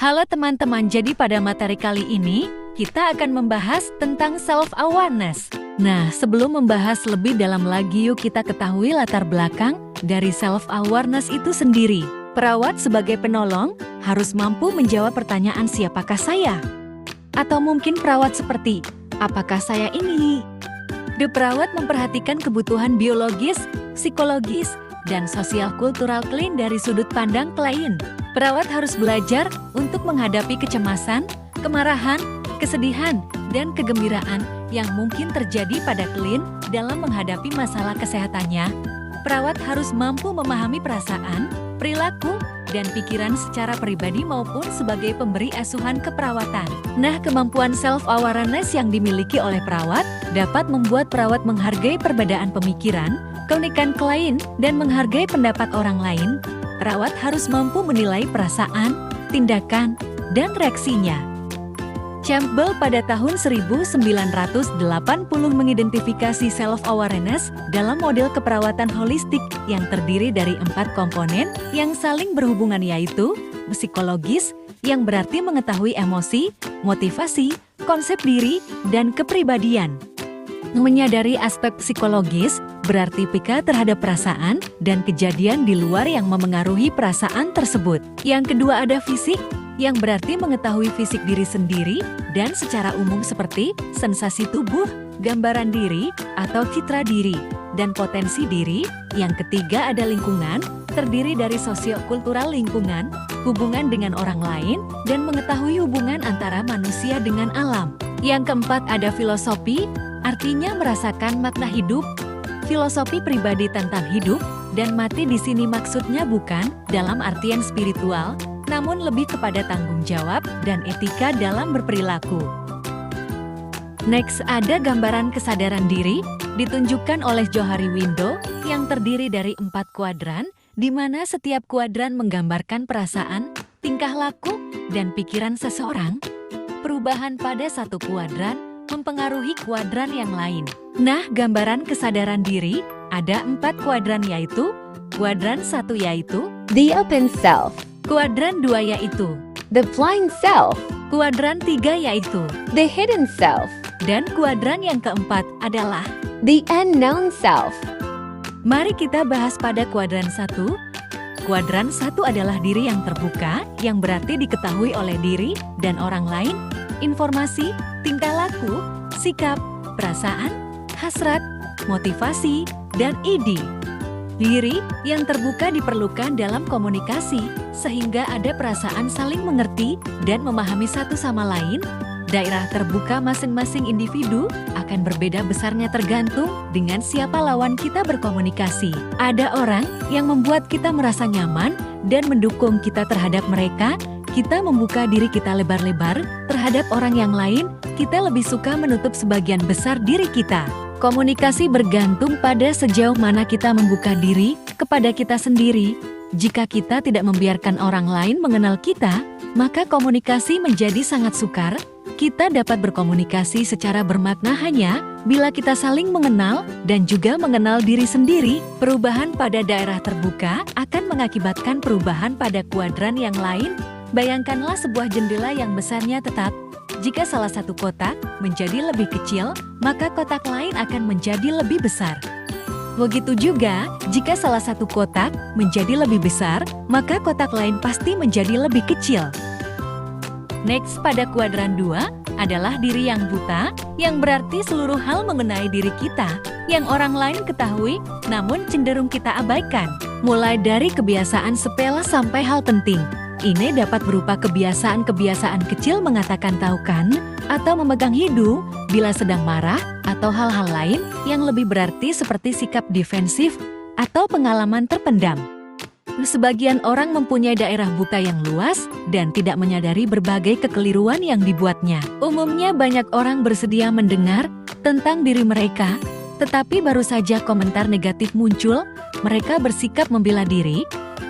Halo teman-teman, jadi pada materi kali ini, kita akan membahas tentang self-awareness. Nah, sebelum membahas lebih dalam lagi, yuk kita ketahui latar belakang dari self-awareness itu sendiri. Perawat sebagai penolong harus mampu menjawab pertanyaan siapakah saya? Atau mungkin perawat seperti, apakah saya ini? The perawat memperhatikan kebutuhan biologis, psikologis, dan sosial kultural klien dari sudut pandang klien. Perawat harus belajar untuk menghadapi kecemasan, kemarahan, kesedihan, dan kegembiraan yang mungkin terjadi pada klien dalam menghadapi masalah kesehatannya. Perawat harus mampu memahami perasaan, perilaku, dan pikiran secara pribadi maupun sebagai pemberi asuhan keperawatan. Nah, kemampuan self-awareness yang dimiliki oleh perawat dapat membuat perawat menghargai perbedaan pemikiran, keunikan klien, dan menghargai pendapat orang lain. Perawat harus mampu menilai perasaan, tindakan, dan reaksinya. Campbell pada tahun 1980 mengidentifikasi self-awareness dalam model keperawatan holistik yang terdiri dari 4 komponen yang saling berhubungan, yaitu psikologis, yang berarti mengetahui emosi, motivasi, konsep diri, dan kepribadian. Menyadari aspek psikologis berarti peka terhadap perasaan dan kejadian di luar yang memengaruhi perasaan tersebut. Yang kedua ada fisik, yang berarti mengetahui fisik diri sendiri dan secara umum seperti sensasi tubuh, gambaran diri, atau citra diri, dan potensi diri. Yang ketiga ada lingkungan, terdiri dari sosio-kultural lingkungan, hubungan dengan orang lain, dan mengetahui hubungan antara manusia dengan alam. Yang keempat ada filosofi, artinya merasakan makna hidup. Filosofi pribadi tentang hidup dan mati di sini maksudnya bukan dalam artian spiritual, namun lebih kepada tanggung jawab dan etika dalam berperilaku. Next ada gambaran kesadaran diri, ditunjukkan oleh Johari Window, yang terdiri dari 4 kuadran, di mana setiap kuadran menggambarkan perasaan, tingkah laku, dan pikiran seseorang. Perubahan pada satu kuadran mempengaruhi kuadran yang lain. Nah, gambaran kesadaran diri ada 4 kuadran, yaitu kuadran 1 yaitu the open self, kuadran 2 yaitu the blind self, kuadran 3 yaitu the hidden self, dan kuadran yang keempat adalah the unknown self. Mari kita bahas pada kuadran 1. Kuadran 1 adalah diri yang terbuka, yang berarti diketahui oleh diri dan orang lain, informasi, tingkah laku, sikap, perasaan, hasrat, motivasi, dan ide. Diri yang terbuka diperlukan dalam komunikasi, sehingga ada perasaan saling mengerti dan memahami satu sama lain. Daerah terbuka masing-masing individu akan berbeda besarnya tergantung dengan siapa lawan kita berkomunikasi. Ada orang yang membuat kita merasa nyaman dan mendukung kita terhadap mereka. Kita membuka diri kita lebar-lebar terhadap orang yang lain, kita lebih suka menutup sebagian besar diri kita. Komunikasi bergantung pada sejauh mana kita membuka diri kepada kita sendiri. Jika kita tidak membiarkan orang lain mengenal kita, maka komunikasi menjadi sangat sukar. Kita dapat berkomunikasi secara bermakna hanya bila kita saling mengenal dan juga mengenal diri sendiri. Perubahan pada daerah terbuka akan mengakibatkan perubahan pada kuadran yang lain. Bayangkanlah sebuah jendela yang besarnya tetap. Jika salah satu kotak menjadi lebih kecil, maka kotak lain akan menjadi lebih besar. Begitu juga, jika salah satu kotak menjadi lebih besar, maka kotak lain pasti menjadi lebih kecil. Next, pada kuadran 2 adalah diri yang buta, yang berarti seluruh hal mengenai diri kita, yang orang lain ketahui, namun cenderung kita abaikan. Mulai dari kebiasaan sepele sampai hal penting. Ini dapat berupa kebiasaan-kebiasaan kecil mengatakan tahu kan, atau memegang hidung bila sedang marah, atau hal-hal lain yang lebih berarti seperti sikap defensif atau pengalaman terpendam. Sebagian orang mempunyai daerah buta yang luas dan tidak menyadari berbagai kekeliruan yang dibuatnya. Umumnya banyak orang bersedia mendengar tentang diri mereka, tetapi baru saja komentar negatif muncul, mereka bersikap membela diri.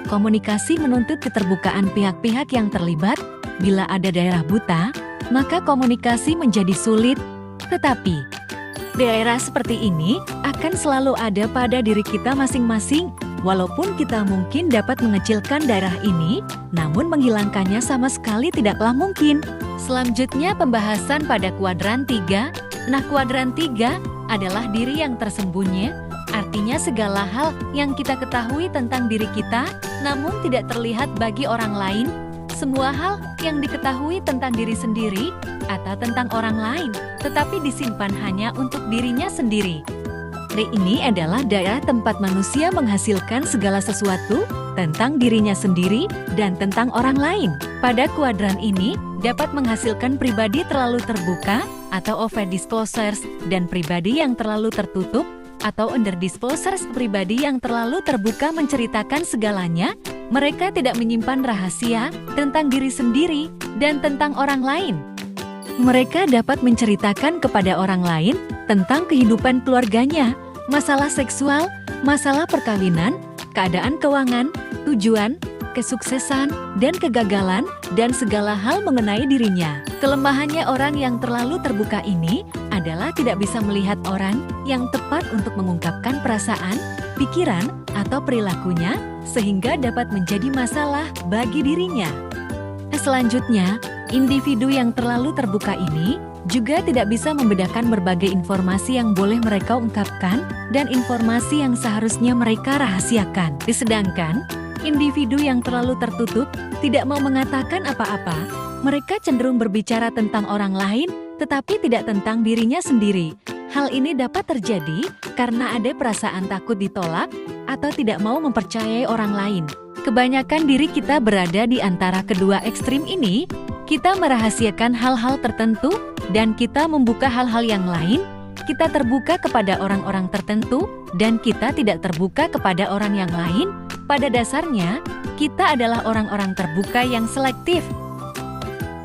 Komunikasi menuntut keterbukaan pihak-pihak yang terlibat. Bila ada daerah buta, maka komunikasi menjadi sulit. Tetapi, daerah seperti ini akan selalu ada pada diri kita masing-masing. Walaupun kita mungkin dapat mengecilkan daerah ini, namun menghilangkannya sama sekali tidaklah mungkin. Selanjutnya pembahasan pada kuadran 3. Nah, kuadran 3 adalah diri yang tersembunyi, artinya segala hal yang kita ketahui tentang diri kita, namun tidak terlihat bagi orang lain. Semua hal yang diketahui tentang diri sendiri atau tentang orang lain, tetapi disimpan hanya untuk dirinya sendiri. Ini adalah daerah tempat manusia menghasilkan segala sesuatu tentang dirinya sendiri dan tentang orang lain. Pada kuadran ini dapat menghasilkan pribadi terlalu terbuka atau over disclosures dan pribadi yang terlalu tertutup atau under disclosures. Pribadi yang terlalu terbuka menceritakan segalanya. Mereka tidak menyimpan rahasia tentang diri sendiri dan tentang orang lain. Mereka dapat menceritakan kepada orang lain tentang kehidupan keluarganya, masalah seksual, masalah perkawinan, keadaan keuangan, tujuan, kesuksesan, dan kegagalan, dan segala hal mengenai dirinya. Kelemahannya orang yang terlalu terbuka ini adalah tidak bisa melihat orang yang tepat untuk mengungkapkan perasaan, pikiran, atau perilakunya, sehingga dapat menjadi masalah bagi dirinya. Selanjutnya, individu yang terlalu terbuka ini juga tidak bisa membedakan berbagai informasi yang boleh mereka ungkapkan dan informasi yang seharusnya mereka rahasiakan. Sedangkan, individu yang terlalu tertutup tidak mau mengatakan apa-apa. Mereka cenderung berbicara tentang orang lain, tetapi tidak tentang dirinya sendiri. Hal ini dapat terjadi karena ada perasaan takut ditolak atau tidak mau mempercayai orang lain. Kebanyakan diri kita berada di antara kedua ekstrim ini. Kita merahasiakan hal-hal tertentu dan kita membuka hal-hal yang lain. Kita terbuka kepada orang-orang tertentu dan kita tidak terbuka kepada orang yang lain. Pada dasarnya, kita adalah orang-orang terbuka yang selektif.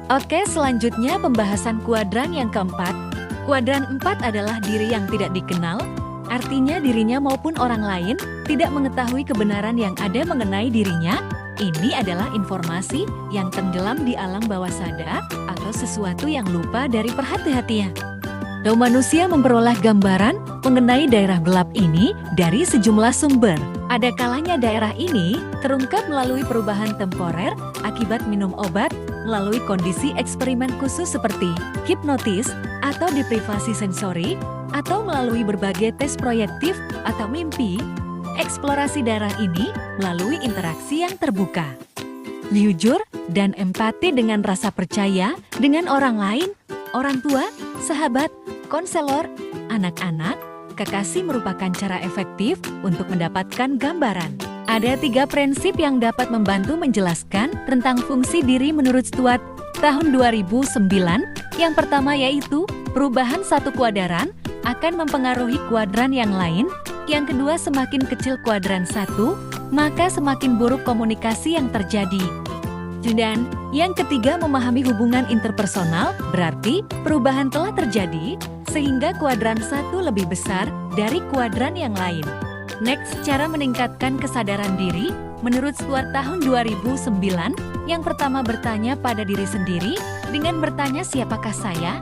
Oke, selanjutnya pembahasan kuadran yang keempat. Kuadran 4 adalah diri yang tidak dikenal, artinya dirinya maupun orang lain tidak mengetahui kebenaran yang ada mengenai dirinya. Ini adalah informasi yang tenggelam di alam bawah sadar atau sesuatu yang lupa dari perhati-hatian. Dan manusia memperoleh gambaran mengenai daerah gelap ini dari sejumlah sumber. Ada kalanya daerah ini terungkap melalui perubahan temporer akibat minum obat, melalui kondisi eksperimen khusus seperti hipnotis atau deprivasi sensori, atau melalui berbagai tes proyektif atau mimpi. Eksplorasi daerah ini melalui interaksi yang terbuka, jujur, dan empati dengan rasa percaya dengan orang lain, orang tua, sahabat, konselor, anak-anak. Kekasih merupakan cara efektif untuk mendapatkan gambaran. Ada 3 prinsip yang dapat membantu menjelaskan tentang fungsi diri menurut Stuart tahun 2009. Yang pertama yaitu, perubahan satu kuadran akan mempengaruhi kuadran yang lain. Yang kedua, semakin kecil kuadran 1, maka semakin buruk komunikasi yang terjadi. Dan yang ketiga, memahami hubungan interpersonal, berarti perubahan telah terjadi, sehingga kuadran 1 lebih besar dari kuadran yang lain. Next, cara meningkatkan kesadaran diri. Menurut Stuart tahun 2009, yang pertama bertanya pada diri sendiri, dengan bertanya siapakah saya?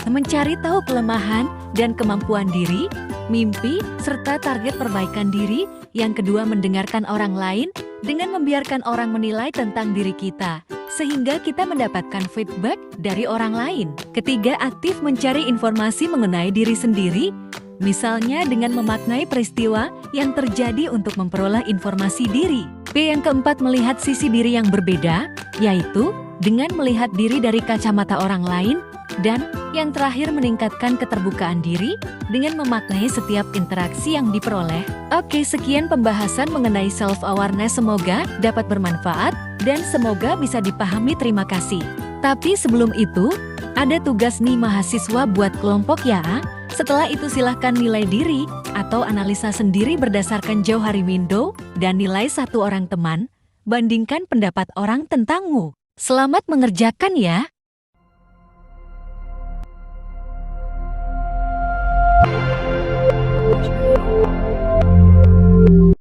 Mencari tahu kelemahan dan kemampuan diri, mimpi, serta target perbaikan diri. Yang kedua, mendengarkan orang lain dengan membiarkan orang menilai tentang diri kita, sehingga kita mendapatkan feedback dari orang lain. Ketiga, aktif mencari informasi mengenai diri sendiri, misalnya dengan memaknai peristiwa yang terjadi untuk memperoleh informasi diri. Yang keempat, melihat sisi diri yang berbeda, yaitu dengan melihat diri dari kacamata orang lain. Dan yang terakhir, meningkatkan keterbukaan diri dengan memaknai setiap interaksi yang diperoleh. Oke, sekian pembahasan mengenai self-awareness. Semoga dapat bermanfaat dan semoga bisa dipahami. Terima kasih. Tapi sebelum itu, ada tugas nih mahasiswa buat kelompok ya. Setelah itu silahkan nilai diri atau analisa sendiri berdasarkan jauh hari window dan nilai satu orang teman. Bandingkan pendapat orang tentangmu. Selamat mengerjakan ya.